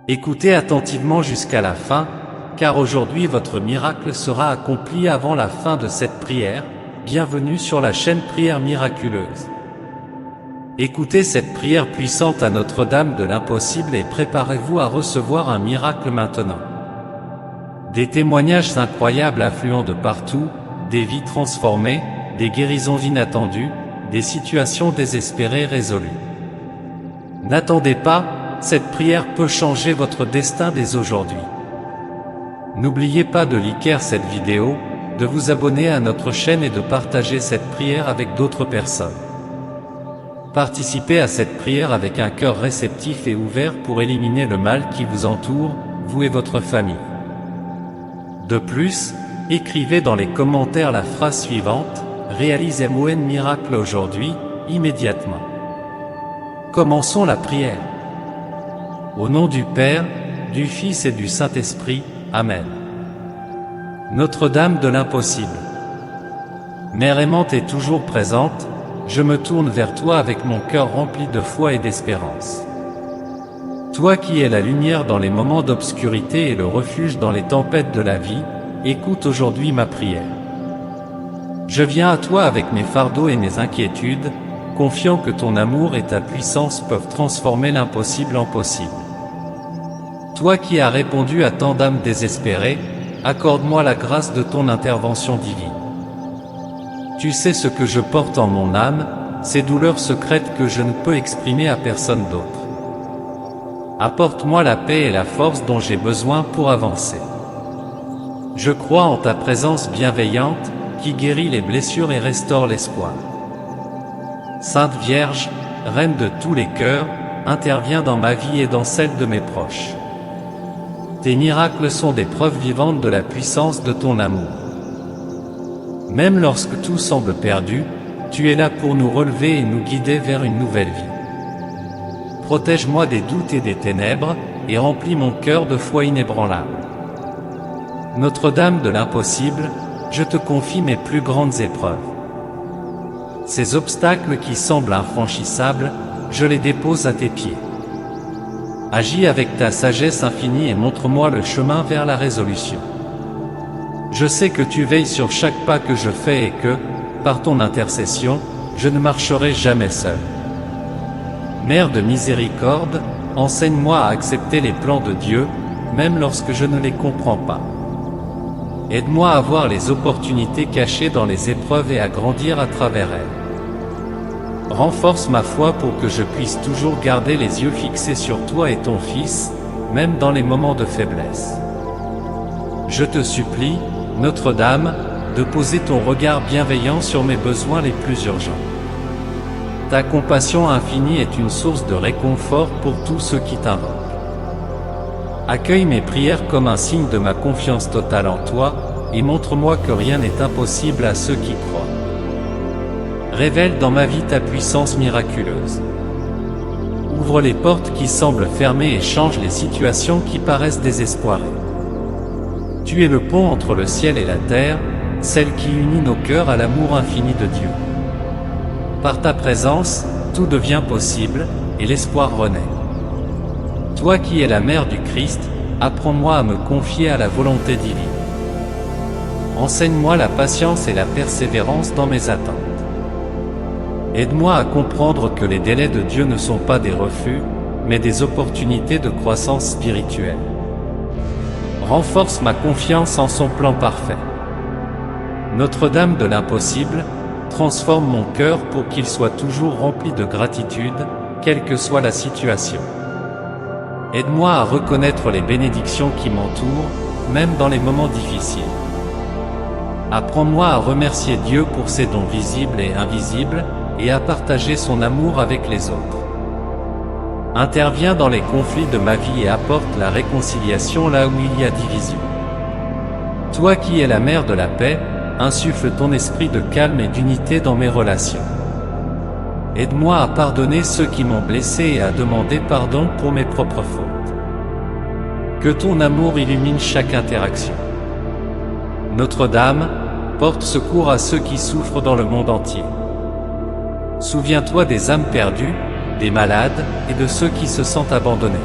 Écoutez attentivement jusqu'à la fin, car aujourd'hui votre miracle sera accompli avant la fin de cette prière. Bienvenue sur la chaîne Prière Miraculeuse. Écoutez cette prière puissante à Notre-Dame de l'Impossible et préparez-vous à recevoir un miracle maintenant. Des témoignages incroyables affluent de partout, des vies transformées, des guérisons inattendues, des situations désespérées résolues. N'attendez pas, cette prière peut changer votre destin dès aujourd'hui. N'oubliez pas de liker cette vidéo, de vous abonner à notre chaîne et de partager cette prière avec d'autres personnes. Participez à cette prière avec un cœur réceptif et ouvert pour éliminer le mal qui vous entoure, vous et votre famille. De plus, écrivez dans les commentaires la phrase suivante: réalise mon miracle aujourd'hui, immédiatement. Commençons la prière. Au nom du Père, du Fils et du Saint-Esprit, Amen. Notre-Dame de l'Impossible. Mère aimante et toujours présente, je me tourne vers toi avec mon cœur rempli de foi et d'espérance. Toi qui es la lumière dans les moments d'obscurité et le refuge dans les tempêtes de la vie, écoute aujourd'hui ma prière. Je viens à toi avec mes fardeaux et mes inquiétudes, confiant que ton amour et ta puissance peuvent transformer l'impossible en possible. Toi qui as répondu à tant d'âmes désespérées, accorde-moi la grâce de ton intervention divine. Tu sais ce que je porte en mon âme, ces douleurs secrètes que je ne peux exprimer à personne d'autre. Apporte-moi la paix et la force dont j'ai besoin pour avancer. Je crois en ta présence bienveillante, qui guérit les blessures et restaure l'espoir. Sainte Vierge, Reine de tous les cœurs, interviens dans ma vie et dans celle de mes proches. Tes miracles sont des preuves vivantes de la puissance de ton amour. Même lorsque tout semble perdu, tu es là pour nous relever et nous guider vers une nouvelle vie. Protège-moi des doutes et des ténèbres, et remplis mon cœur de foi inébranlable. Notre-Dame de l'Impossible, je te confie mes plus grandes épreuves. Ces obstacles qui semblent infranchissables, je les dépose à tes pieds. Agis avec ta sagesse infinie et montre-moi le chemin vers la résolution. Je sais que tu veilles sur chaque pas que je fais et que, par ton intercession, je ne marcherai jamais seul. Mère de miséricorde, enseigne-moi à accepter les plans de Dieu, même lorsque je ne les comprends pas. Aide-moi à voir les opportunités cachées dans les épreuves et à grandir à travers elles. Renforce ma foi pour que je puisse toujours garder les yeux fixés sur toi et ton Fils, même dans les moments de faiblesse. Je te supplie, Notre-Dame, de poser ton regard bienveillant sur mes besoins les plus urgents. Ta compassion infinie est une source de réconfort pour tous ceux qui t'invoquent. Accueille mes prières comme un signe de ma confiance totale en toi, et montre-moi que rien n'est impossible à ceux qui croient. Révèle dans ma vie ta puissance miraculeuse. Ouvre les portes qui semblent fermées et change les situations qui paraissent désespoirées. Tu es le pont entre le ciel et la terre, celle qui unit nos cœurs à l'amour infini de Dieu. Par ta présence, tout devient possible, et l'espoir renaît. Toi qui es la mère du Christ, apprends-moi à me confier à la volonté divine. Enseigne-moi la patience et la persévérance dans mes attentes. Aide-moi à comprendre que les délais de Dieu ne sont pas des refus, mais des opportunités de croissance spirituelle. Renforce ma confiance en son plan parfait. Notre-Dame de l'Impossible, transforme mon cœur pour qu'il soit toujours rempli de gratitude, quelle que soit la situation. Aide-moi à reconnaître les bénédictions qui m'entourent, même dans les moments difficiles. Apprends-moi à remercier Dieu pour ses dons visibles et invisibles, et à partager son amour avec les autres. Interviens dans les conflits de ma vie et apporte la réconciliation là où il y a division. Toi qui es la mère de la paix, insuffle ton esprit de calme et d'unité dans mes relations. Aide-moi à pardonner ceux qui m'ont blessé et à demander pardon pour mes propres fautes. Que ton amour illumine chaque interaction. Notre-Dame, porte secours à ceux qui souffrent dans le monde entier. Souviens-toi des âmes perdues, des malades et de ceux qui se sentent abandonnés.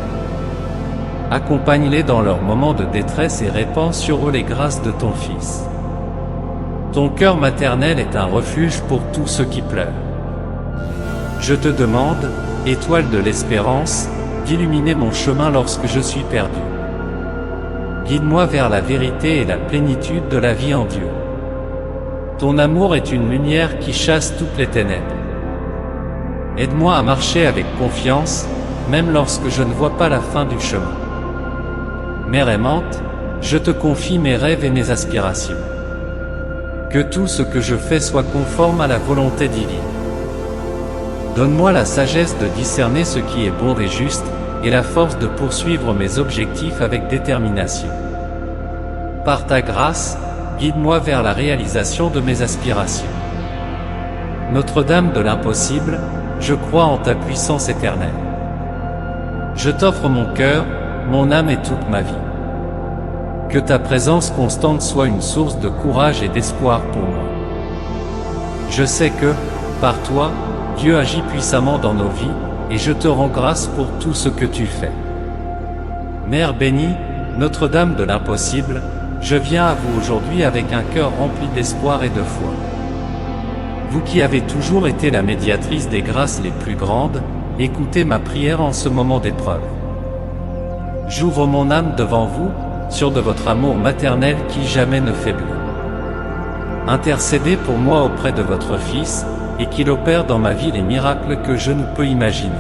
accompagne-les dans leurs moments de détresse et répands sur eux les grâces de ton Fils. Ton cœur maternel est un refuge pour tous ceux qui pleurent. Je te demande, étoile de l'espérance, d'illuminer mon chemin lorsque je suis perdu. Guide-moi vers la vérité et la plénitude de la vie en Dieu. Ton amour est une lumière qui chasse toutes les ténèbres. Aide-moi à marcher avec confiance, même lorsque je ne vois pas la fin du chemin. Mère aimante, je te confie mes rêves et mes aspirations. Que tout ce que je fais soit conforme à la volonté divine. Donne-moi la sagesse de discerner ce qui est bon et juste, et la force de poursuivre mes objectifs avec détermination. Par ta grâce, guide-moi vers la réalisation de mes aspirations. Notre-Dame de l'impossible, je crois en ta puissance éternelle. Je t'offre mon cœur, mon âme et toute ma vie. Que ta présence constante soit une source de courage et d'espoir pour moi. Je sais que, par toi, Dieu agit puissamment dans nos vies, et je te rends grâce pour tout ce que tu fais. Mère bénie, Notre-Dame de l'impossible, je viens à vous aujourd'hui avec un cœur rempli d'espoir et de foi. Vous qui avez toujours été la médiatrice des grâces les plus grandes, écoutez ma prière en ce moment d'épreuve. J'ouvre mon âme devant vous, sûr de votre amour maternel qui jamais ne faiblit. Intercédez pour moi auprès de votre Fils, et qu'il opère dans ma vie les miracles que je ne peux imaginer.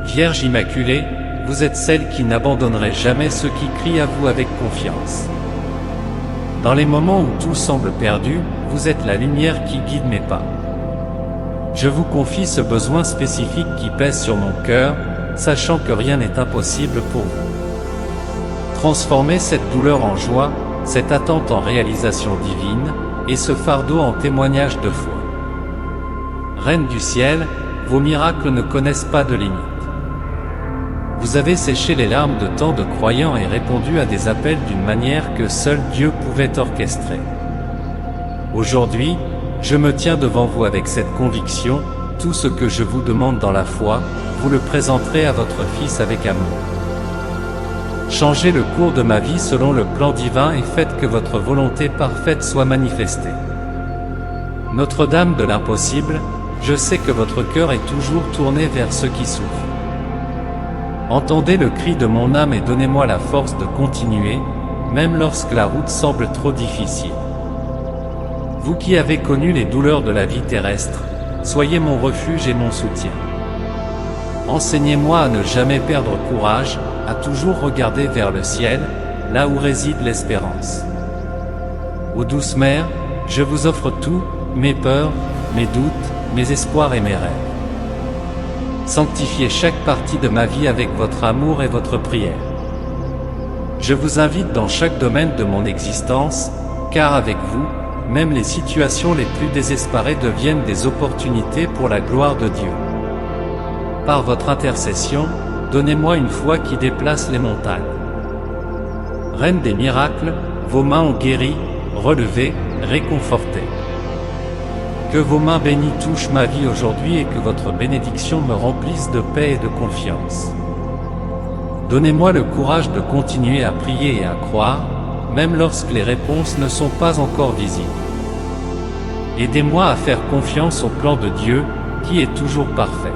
Vierge Immaculée, vous êtes celle qui n'abandonnerait jamais ceux qui crient à vous avec confiance. Dans les moments où tout semble perdu, vous êtes la lumière qui guide mes pas. Je vous confie ce besoin spécifique qui pèse sur mon cœur, sachant que rien n'est impossible pour vous. Transformez cette douleur en joie, cette attente en réalisation divine, et ce fardeau en témoignage de foi. Reine du ciel, vos miracles ne connaissent pas de limite. Vous avez séché les larmes de tant de croyants et répondu à des appels d'une manière que seul Dieu pouvait orchestrer. Aujourd'hui, je me tiens devant vous avec cette conviction, tout ce que je vous demande dans la foi, vous le présenterez à votre Fils avec amour. Changez le cours de ma vie selon le plan divin et faites que votre volonté parfaite soit manifestée. Notre-Dame de l'impossible, je sais que votre cœur est toujours tourné vers ceux qui souffrent. Entendez le cri de mon âme et donnez-moi la force de continuer, même lorsque la route semble trop difficile. Vous qui avez connu les douleurs de la vie terrestre, soyez mon refuge et mon soutien. Enseignez-moi à ne jamais perdre courage, à toujours regarder vers le ciel, là où réside l'espérance. Ô douce mère, je vous offre tout, mes peurs, mes doutes, mes espoirs et mes rêves. Sanctifiez chaque partie de ma vie avec votre amour et votre prière. Je vous invite dans chaque domaine de mon existence, car avec vous, même les situations les plus désespérées deviennent des opportunités pour la gloire de Dieu. Par votre intercession, donnez-moi une foi qui déplace les montagnes. Reine des miracles, vos mains ont guéri, relevé, réconforté. Que vos mains bénies touchent ma vie aujourd'hui et que votre bénédiction me remplisse de paix et de confiance. Donnez-moi le courage de continuer à prier et à croire, même lorsque les réponses ne sont pas encore visibles. Aidez-moi à faire confiance au plan de Dieu, qui est toujours parfait.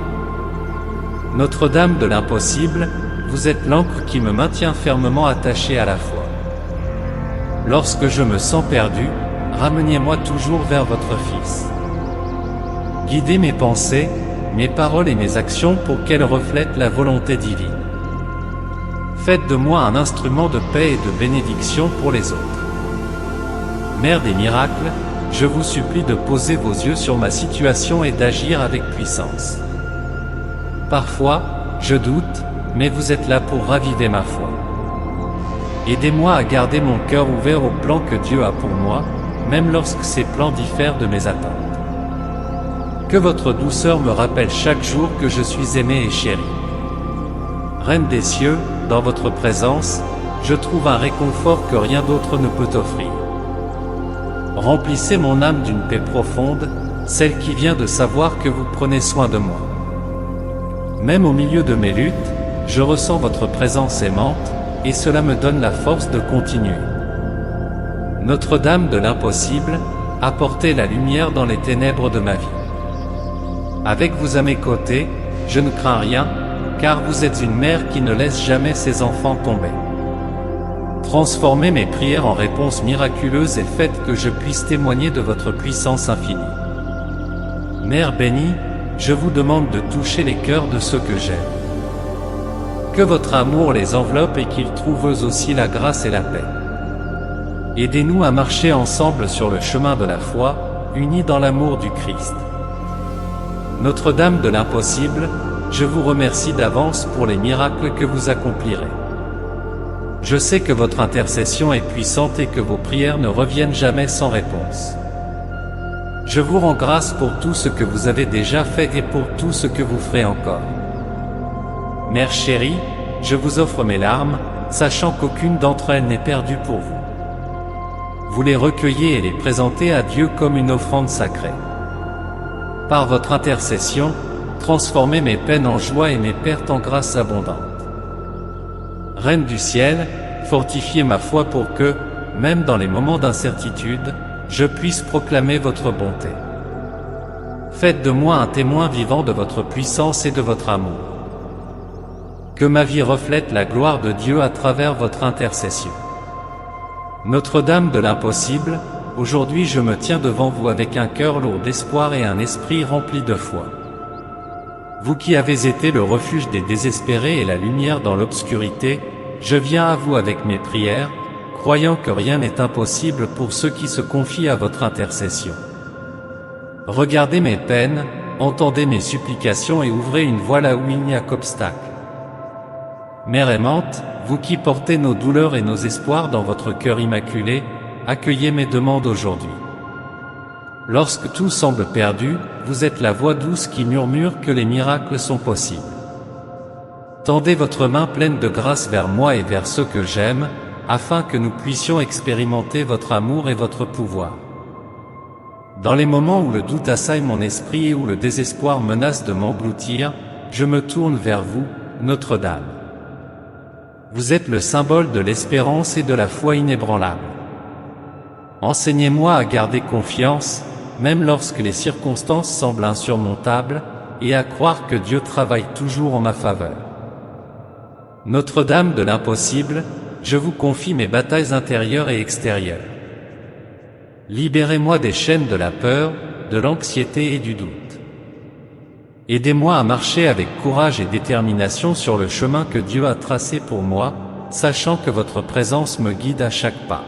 Notre-Dame de l'impossible, vous êtes l'ancre qui me maintient fermement attaché à la foi. Lorsque je me sens perdu, ramenez-moi toujours vers votre Fils. Guidez mes pensées, mes paroles et mes actions pour qu'elles reflètent la volonté divine. Faites de moi un instrument de paix et de bénédiction pour les autres. Mère des miracles, je vous supplie de poser vos yeux sur ma situation et d'agir avec puissance. Parfois, je doute, mais vous êtes là pour raviver ma foi. Aidez-moi à garder mon cœur ouvert au plan que Dieu a pour moi, même lorsque ces plans diffèrent de mes attentes. Que votre douceur me rappelle chaque jour que je suis aimé et chéri. Reine des cieux, dans votre présence, je trouve un réconfort que rien d'autre ne peut offrir. Remplissez mon âme d'une paix profonde, celle qui vient de savoir que vous prenez soin de moi. Même au milieu de mes luttes, je ressens votre présence aimante, et cela me donne la force de continuer. Notre-Dame de l'impossible, apportez la lumière dans les ténèbres de ma vie. Avec vous à mes côtés, je ne crains rien, car vous êtes une mère qui ne laisse jamais ses enfants tomber. Transformez mes prières en réponses miraculeuses et faites que je puisse témoigner de votre puissance infinie. Mère bénie, je vous demande de toucher les cœurs de ceux que j'aime. Que votre amour les enveloppe et qu'ils trouvent eux aussi la grâce et la paix. Aidez-nous à marcher ensemble sur le chemin de la foi, unis dans l'amour du Christ. Notre-Dame de l'impossible, je vous remercie d'avance pour les miracles que vous accomplirez. Je sais que votre intercession est puissante et que vos prières ne reviennent jamais sans réponse. Je vous rends grâce pour tout ce que vous avez déjà fait et pour tout ce que vous ferez encore. Mère chérie, je vous offre mes larmes, sachant qu'aucune d'entre elles n'est perdue pour vous. Vous les recueillez et les présentez à Dieu comme une offrande sacrée. Par votre intercession, transformez mes peines en joie et mes pertes en grâce abondante. Reine du ciel, fortifiez ma foi pour que, même dans les moments d'incertitude, je puisse proclamer votre bonté. Faites de moi un témoin vivant de votre puissance et de votre amour. Que ma vie reflète la gloire de Dieu à travers votre intercession. Notre-Dame de l'impossible, aujourd'hui je me tiens devant vous avec un cœur lourd d'espoir et un esprit rempli de foi. Vous qui avez été le refuge des désespérés et la lumière dans l'obscurité, je viens à vous avec mes prières, croyant que rien n'est impossible pour ceux qui se confient à votre intercession. Regardez mes peines, entendez mes supplications et ouvrez une voie là où il n'y a qu'obstacle. Mère aimante, vous qui portez nos douleurs et nos espoirs dans votre cœur immaculé, accueillez mes demandes aujourd'hui. Lorsque tout semble perdu, vous êtes la voix douce qui murmure que les miracles sont possibles. Tendez votre main pleine de grâce vers moi et vers ceux que j'aime, afin que nous puissions expérimenter votre amour et votre pouvoir. Dans les moments où le doute assaille mon esprit et où le désespoir menace de m'engloutir, je me tourne vers vous, Notre-Dame. Vous êtes le symbole de l'espérance et de la foi inébranlable. Enseignez-moi à garder confiance, même lorsque les circonstances semblent insurmontables, et à croire que Dieu travaille toujours en ma faveur. Notre-Dame de l'impossible, je vous confie mes batailles intérieures et extérieures. Libérez-moi des chaînes de la peur, de l'anxiété et du doute. Aidez-moi à marcher avec courage et détermination sur le chemin que Dieu a tracé pour moi, sachant que votre présence me guide à chaque pas.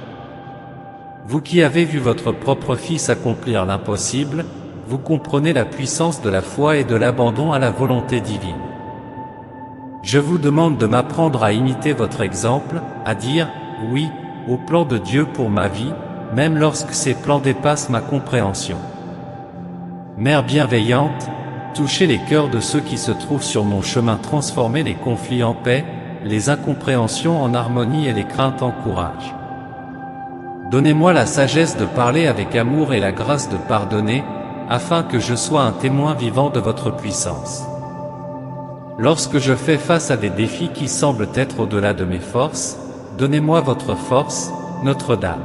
Vous qui avez vu votre propre Fils accomplir l'impossible, vous comprenez la puissance de la foi et de l'abandon à la volonté divine. Je vous demande de m'apprendre à imiter votre exemple, à dire « oui » au plan de Dieu pour ma vie, même lorsque ces plans dépassent ma compréhension. Mère bienveillante, touchez les cœurs de ceux qui se trouvent sur mon chemin, transformez les conflits en paix, les incompréhensions en harmonie et les craintes en courage. Donnez-moi la sagesse de parler avec amour et la grâce de pardonner, afin que je sois un témoin vivant de votre puissance. Lorsque je fais face à des défis qui semblent être au-delà de mes forces, donnez-moi votre force, Notre-Dame.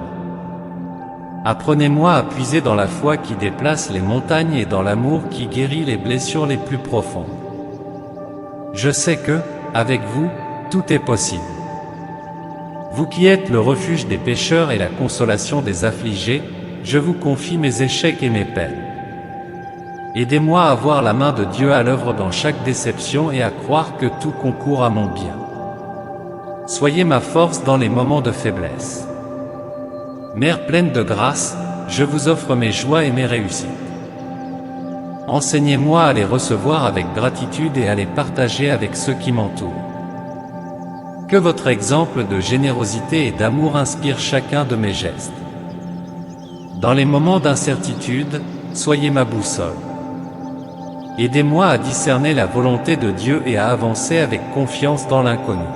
Apprenez-moi à puiser dans la foi qui déplace les montagnes et dans l'amour qui guérit les blessures les plus profondes. Je sais que, avec vous, tout est possible. Vous qui êtes le refuge des pécheurs et la consolation des affligés, je vous confie mes échecs et mes peines. Aidez-moi à voir la main de Dieu à l'œuvre dans chaque déception et à croire que tout concourt à mon bien. Soyez ma force dans les moments de faiblesse. Mère pleine de grâce, je vous offre mes joies et mes réussites. Enseignez-moi à les recevoir avec gratitude et à les partager avec ceux qui m'entourent. Que votre exemple de générosité et d'amour inspire chacun de mes gestes. Dans les moments d'incertitude, soyez ma boussole. Aidez-moi à discerner la volonté de Dieu et à avancer avec confiance dans l'inconnu.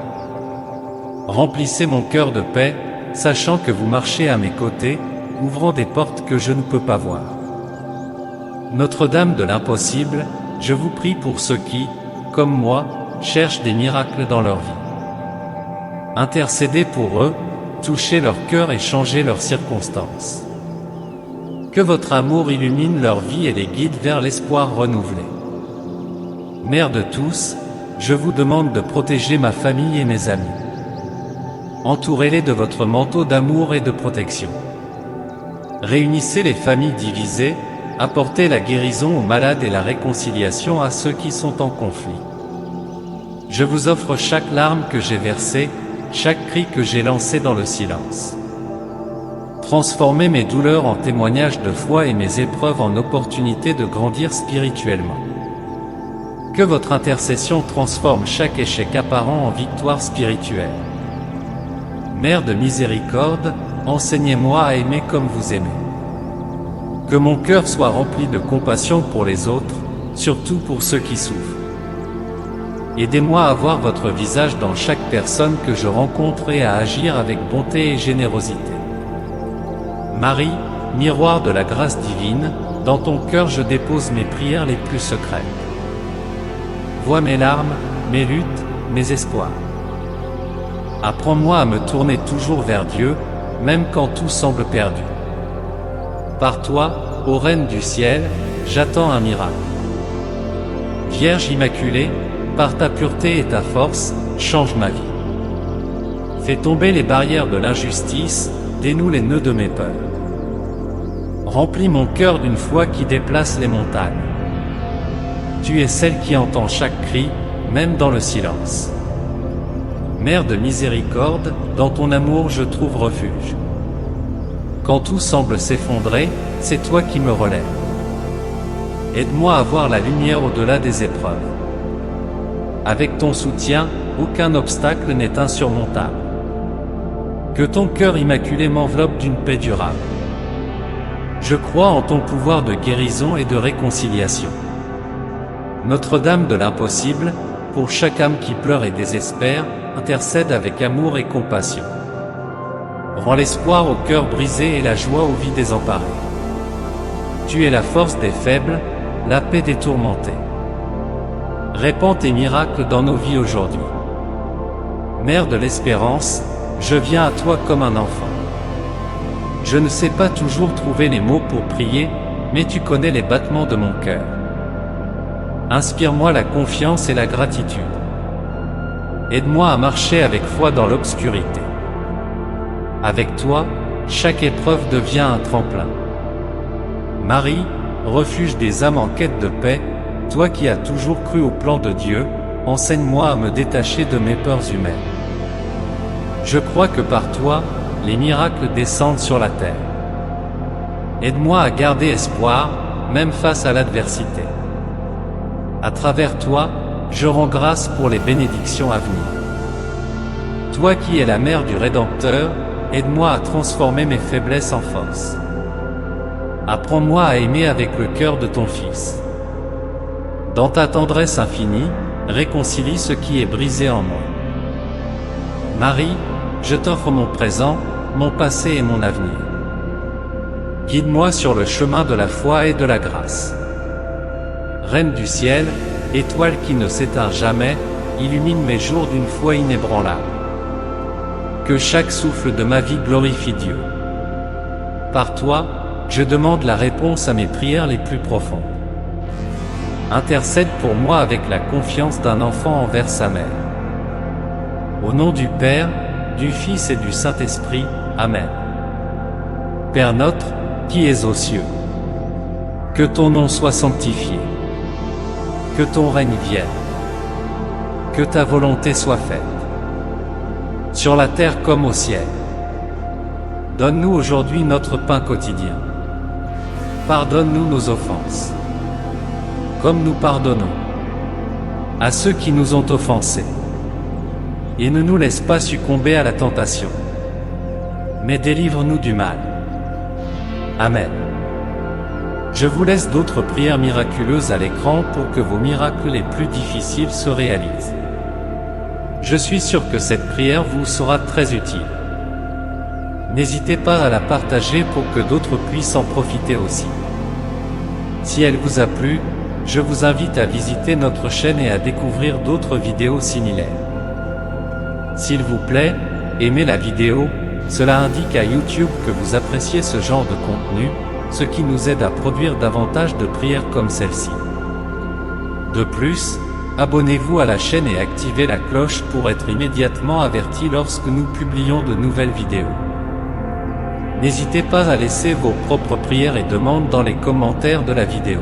Remplissez mon cœur de paix, sachant que vous marchez à mes côtés, ouvrant des portes que je ne peux pas voir. Notre-Dame de l'impossible, je vous prie pour ceux qui, comme moi, cherchent des miracles dans leur vie. Intercédez pour eux, touchez leur cœur et changez leurs circonstances. Que votre amour illumine leur vie et les guide vers l'espoir renouvelé. Mère de tous, je vous demande de protéger ma famille et mes amis. Entourez-les de votre manteau d'amour et de protection. Réunissez les familles divisées, apportez la guérison aux malades et la réconciliation à ceux qui sont en conflit. Je vous offre chaque larme que j'ai versée, chaque cri que j'ai lancé dans le silence. Transformez mes douleurs en témoignages de foi et mes épreuves en opportunités de grandir spirituellement. Que votre intercession transforme chaque échec apparent en victoire spirituelle. Mère de miséricorde, enseignez-moi à aimer comme vous aimez. Que mon cœur soit rempli de compassion pour les autres, surtout pour ceux qui souffrent. Aidez-moi à voir votre visage dans chaque personne que je rencontre et à agir avec bonté et générosité. Marie, miroir de la grâce divine, dans ton cœur je dépose mes prières les plus secrètes. Vois mes larmes, mes luttes, mes espoirs. Apprends-moi à me tourner toujours vers Dieu, même quand tout semble perdu. Par toi, ô Reine du ciel, j'attends un miracle. Vierge Immaculée, par ta pureté et ta force, change ma vie. Fais tomber les barrières de l'injustice, dénoue les nœuds de mes peurs. Remplis mon cœur d'une foi qui déplace les montagnes. Tu es celle qui entend chaque cri, même dans le silence. Mère de miséricorde, dans ton amour je trouve refuge. Quand tout semble s'effondrer, c'est toi qui me relèves. Aide-moi à voir la lumière au-delà des épreuves. Avec ton soutien, aucun obstacle n'est insurmontable. Que ton cœur immaculé m'enveloppe d'une paix durable. Je crois en ton pouvoir de guérison et de réconciliation. Notre-Dame de l'impossible, pour chaque âme qui pleure et désespère, intercède avec amour et compassion. Rends l'espoir au cœur brisé et la joie aux vies désemparées. Tu es la force des faibles, la paix des tourmentés. Répands tes miracles dans nos vies aujourd'hui. Mère de l'espérance, je viens à toi comme un enfant. Je ne sais pas toujours trouver les mots pour prier, mais tu connais les battements de mon cœur. Inspire-moi la confiance et la gratitude. Aide-moi à marcher avec foi dans l'obscurité. Avec toi, chaque épreuve devient un tremplin. Marie, refuge des âmes en quête de paix, toi qui as toujours cru au plan de Dieu, enseigne-moi à me détacher de mes peurs humaines. Je crois que par toi, les miracles descendent sur la terre. Aide-moi à garder espoir, même face à l'adversité. À travers toi, je rends grâce pour les bénédictions à venir. Toi qui es la mère du Rédempteur, aide-moi à transformer mes faiblesses en force. Apprends-moi à aimer avec le cœur de ton Fils. Dans ta tendresse infinie, réconcilie ce qui est brisé en moi. Marie, je t'offre mon présent, mon passé et mon avenir. Guide-moi sur le chemin de la foi et de la grâce. Reine du ciel, étoile qui ne s'éteint jamais, illumine mes jours d'une foi inébranlable. Que chaque souffle de ma vie glorifie Dieu. Par toi, je demande la réponse à mes prières les plus profondes. Intercède pour moi avec la confiance d'un enfant envers sa mère. Au nom du Père, du Fils et du Saint-Esprit, Amen. Père notre, qui es aux cieux, que ton nom soit sanctifié, que ton règne vienne, que ta volonté soit faite, sur la terre comme au ciel. Donne-nous aujourd'hui notre pain quotidien. Pardonne-nous nos offenses, comme nous pardonnons à ceux qui nous ont offensés. Et ne nous laisse pas succomber à la tentation, mais délivre-nous du mal. Amen. Je vous laisse d'autres prières miraculeuses à l'écran pour que vos miracles les plus difficiles se réalisent. Je suis sûr que cette prière vous sera très utile. N'hésitez pas à la partager pour que d'autres puissent en profiter aussi. Si elle vous a plu, je vous invite à visiter notre chaîne et à découvrir d'autres vidéos similaires. S'il vous plaît, aimez la vidéo, cela indique à YouTube que vous appréciez ce genre de contenu, ce qui nous aide à produire davantage de prières comme celle-ci. De plus, abonnez-vous à la chaîne et activez la cloche pour être immédiatement averti lorsque nous publions de nouvelles vidéos. N'hésitez pas à laisser vos propres prières et demandes dans les commentaires de la vidéo.